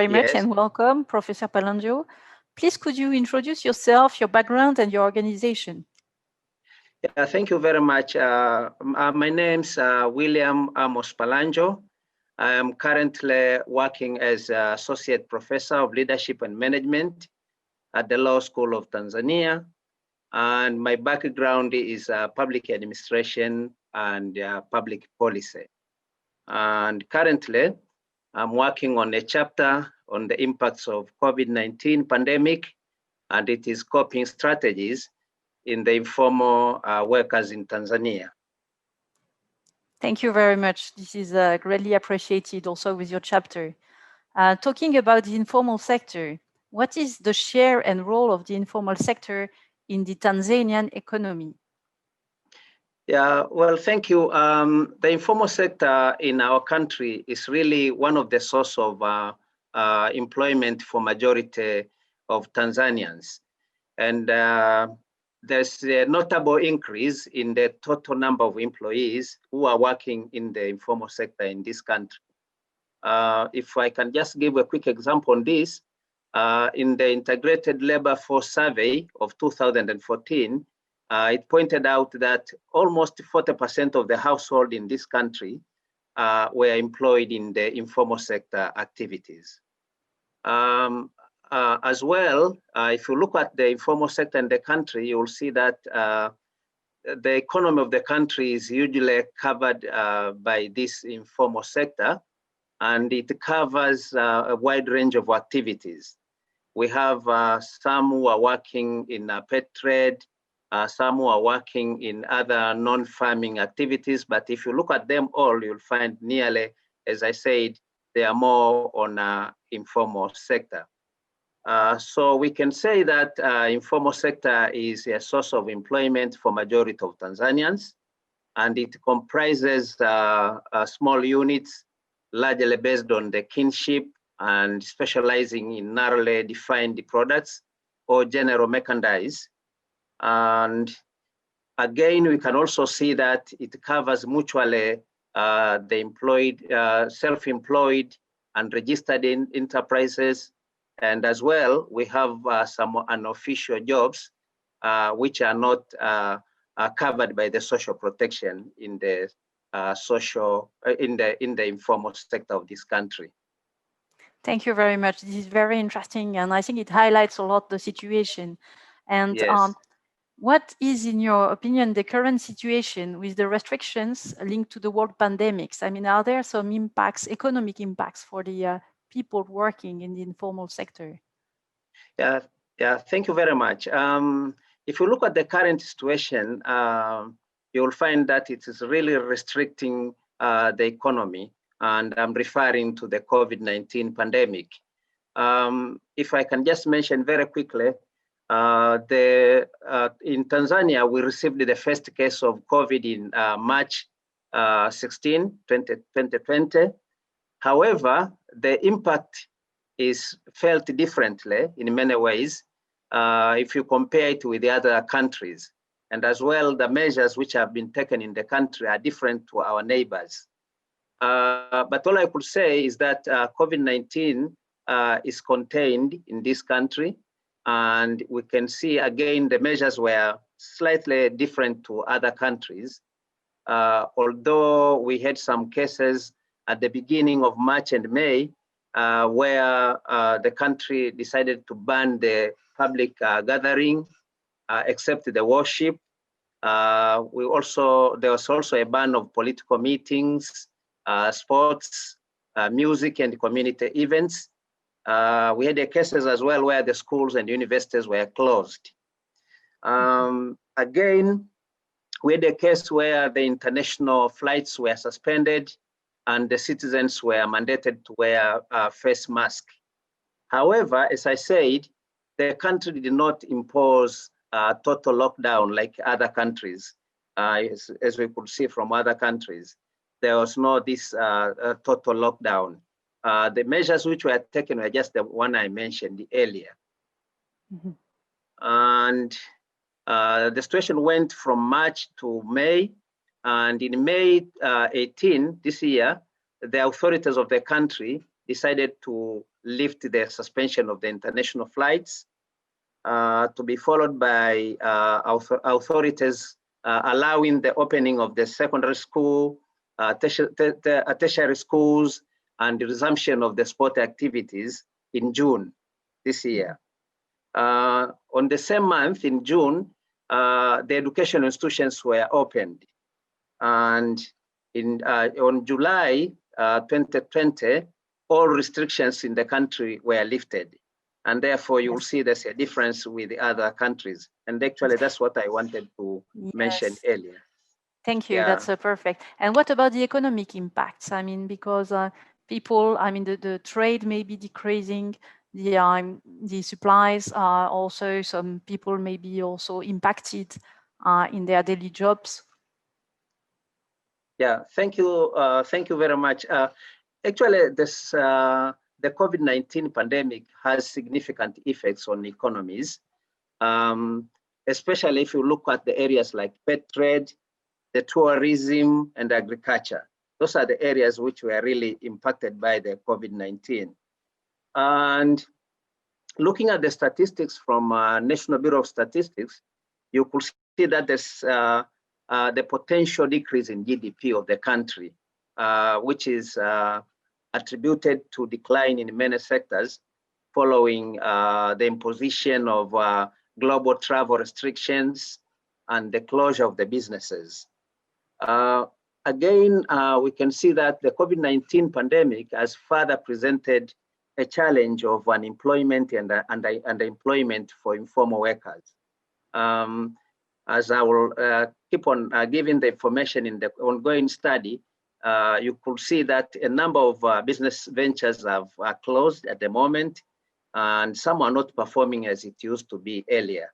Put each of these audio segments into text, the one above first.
very much Yes. and welcome, Professor Pallangyo. Please, could you introduce yourself, your background, and your organization? Yeah, thank you very much. My name's William Amos Pallangyo. I am currently working as Associate Professor of Leadership and Management at the Law School of Tanzania. And my background is public administration and public policy. And currently, I'm working on a chapter on the impacts of COVID-19 pandemic and its coping strategies in the informal workers in Tanzania. Thank you very much. This is greatly appreciated also with your chapter. Talking about the informal sector, what is the share and role of the informal sector in the Tanzanian economy? Yeah, well, thank you. The informal sector in our country is really one of the source of employment for majority of Tanzanians. And there's a notable increase in the total number of employees who are working in the informal sector in this country. If I can just give a quick example on this, in the Integrated Labor Force Survey of 2014, it pointed out that almost 40% of the household in this country were employed in the informal sector activities. As well, if you look at the informal sector in the country, you'll see that the economy of the country is usually covered by this informal sector, and it covers a wide range of activities. We have some who are working in pet trade, some who are working in other non-farming activities, but if you look at them all, you'll find nearly, as I said, they are more on informal sector. So we can say that informal sector is a source of employment for majority of Tanzanians, and it comprises small units, largely based on the kinship and specializing in narrowly defined products or general merchandise. And again, we can also see that it covers mutually the employed, self-employed and registered enterprises. And as well, we have some unofficial jobs which are not covered by the social protection in the in the informal sector of this country. Thank you very much. This is very interesting, and I think it highlights a lot the situation. And yes. What is, in your opinion, the current situation with the restrictions linked to the world pandemics? I mean, are there some impacts, economic impacts for the people working in the informal sector? Yeah, thank you very much. If you look at the current situation, you'll find that it is really restricting the economy, and I'm referring to the COVID-19 pandemic. If I can just mention very quickly, in Tanzania, we received the first case of COVID in March 16, 2020. However, the impact is felt differently in many ways if you compare it with the other countries. And as well, the measures which have been taken in the country are different to our neighbors. But all I could say is that COVID-19 is contained in this country. And we can see, again, the measures were slightly different to other countries. Although we had some cases at the beginning of March and May, where the country decided to ban the public gathering, except the worship. There was also a ban of political meetings, sports, music, and community events. We had cases as well where the schools and universities were closed. Again, we had a case where the international flights were suspended and the citizens were mandated to wear a face mask. However, as I said, the country did not impose a total lockdown like other countries, as we could see from other countries. There was no this total lockdown. The measures which were taken were just the one I mentioned earlier. Mm-hmm. And the situation went from March to May. And in May 18 this year, the authorities of the country decided to lift the suspension of the international flights, to be followed by authorities allowing the opening of the secondary school, tertiary schools, and the resumption of the sport activities in June this year. On the same month, in June, the education institutions were opened. And on July 2020, all restrictions in the country were lifted. And therefore, you will see there's a difference with the other countries. And actually, that's what I wanted to mention earlier. Thank you. Yeah. That's perfect. And what about the economic impacts? I mean, because people, I mean, the trade may be decreasing, the supplies are also, some people may be also impacted in their daily jobs. Yeah, thank you. Thank you very much. Actually, this the COVID-19 pandemic has significant effects on economies, especially if you look at the areas like pet trade, the tourism, and agriculture. Those are the areas which were really impacted by the COVID-19. And looking at the statistics from National Bureau of Statistics, you could see that there's the potential decrease in GDP of the country, which is attributed to decline in many sectors following the imposition of global travel restrictions and the closure of the businesses. Again, we can see that the COVID-19 pandemic has further presented a challenge of unemployment and underemployment for informal workers. As I will keep on giving the information in the ongoing study, you could see that a number of business ventures have closed at the moment, and some are not performing as it used to be earlier.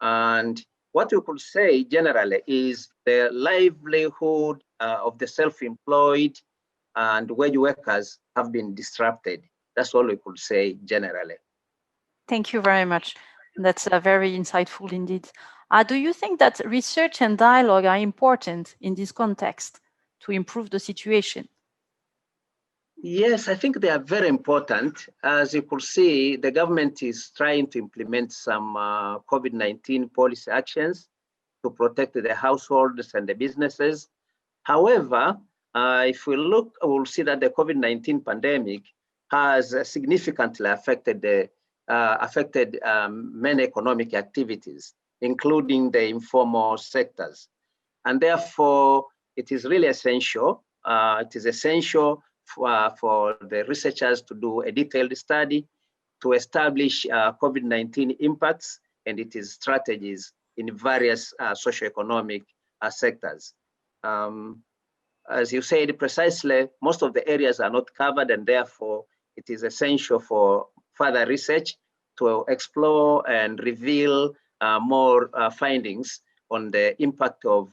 And what you could say generally is the livelihood of the self-employed and wage workers have been disrupted. That's all we could say generally. Thank you very much. That's very insightful indeed. Do you think that research and dialogue are important in this context to improve the situation? Yes, I think they are very important. As you could see, the government is trying to implement some COVID-19 policy actions to protect the households and the businesses. However, if we look, we'll see that the COVID-19 pandemic has significantly affected many economic activities, including the informal sectors. And therefore, it is really essential. It is essential for the researchers to do a detailed study to establish COVID-19 impacts and its strategies in various socioeconomic sectors. As you said precisely, most of the areas are not covered, and therefore it is essential for further research to explore and reveal more findings on the impact of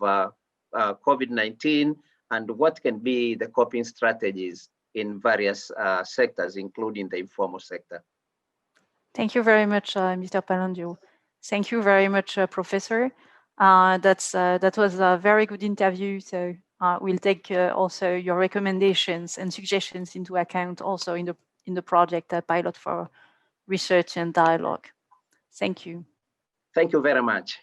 COVID-19 and what can be the coping strategies in various sectors, including the informal sector. Thank you very much, Mr. Pallangyo. Thank you very much, Professor. That was a very good interview. So we'll take also your recommendations and suggestions into account also in the project pilot for research and dialogue. Thank you. Thank you very much.